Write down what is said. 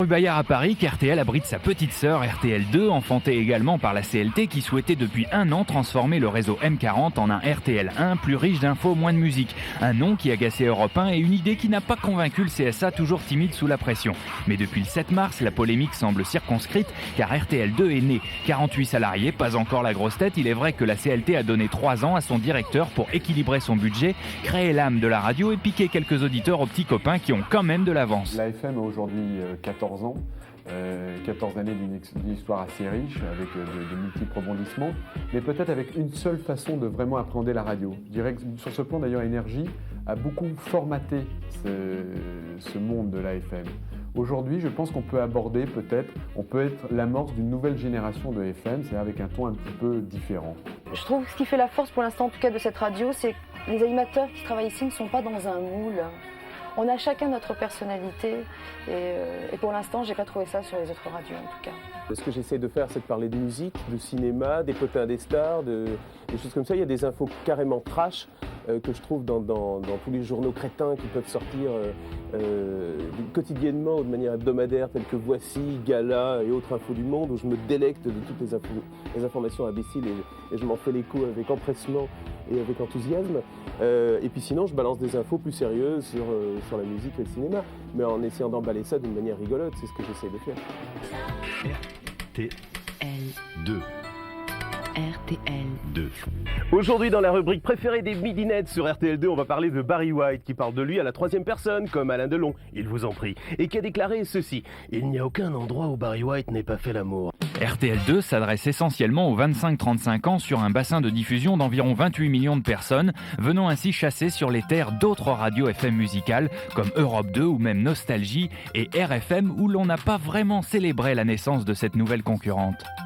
Rue Bayard à Paris, qu'RTL abrite sa petite sœur RTL2, enfantée également par la CLT qui souhaitait depuis un an transformer le réseau M40 en un RTL1 plus riche d'infos, moins de musique. Un nom qui agaçait Europe 1 et une idée qui n'a pas convaincu le CSA, toujours timide sous la pression. Mais depuis le 7 mars, la polémique semble circonscrite car RTL2 est né. 48 salariés, pas encore la grosse tête. Il est vrai que la CLT a donné 3 ans à son directeur pour équilibrer son budget, créer l'âme de la radio et piquer quelques auditeurs aux petits copains qui ont quand même de l'avance. La FM a aujourd'hui 14 ans, 14 années d'une histoire assez riche, avec de multiples rebondissements, mais peut-être avec une seule façon de vraiment appréhender la radio. Je dirais que sur ce plan, d'ailleurs, Énergie a beaucoup formaté ce monde de la FM. Aujourd'hui, je pense qu'on peut aborder on peut être l'amorce d'une nouvelle génération de FM, c'est-à-dire avec un ton un petit peu différent. Je trouve que ce qui fait la force pour l'instant, en tout cas de cette radio, c'est que les animateurs qui travaillent ici ne sont pas dans un moule. On a chacun notre personnalité et pour l'instant, j'ai pas trouvé ça sur les autres radios en tout cas. Ce que j'essaie de faire, c'est de parler de musique, de cinéma, des potins des stars, des choses comme ça. Il y a des infos carrément trash que je trouve dans tous les journaux crétins qui peuvent sortir quotidiennement ou de manière hebdomadaire, tels que Voici, Gala et autres infos du monde, où je me délecte de toutes les informations imbéciles et je m'en fais l'écho avec empressement et avec enthousiasme. Et puis sinon, je balance des infos plus sérieuses sur la musique et le cinéma, mais en essayant d'emballer ça d'une manière rigolote, c'est ce que j'essaie de faire. RTL2. RTL2. Aujourd'hui, dans la rubrique préférée des Midinettes sur RTL2, on va parler de Barry White, qui parle de lui à la troisième personne, comme Alain Delon, il vous en prie, et qui a déclaré ceci: « Il n'y a aucun endroit où Barry White n'ait pas fait l'amour. » RTL2 s'adresse essentiellement aux 25-35 ans sur un bassin de diffusion d'environ 28 millions de personnes, venant ainsi chasser sur les terres d'autres radios FM musicales comme Europe 2 ou même Nostalgie et RFM où l'on n'a pas vraiment célébré la naissance de cette nouvelle concurrente.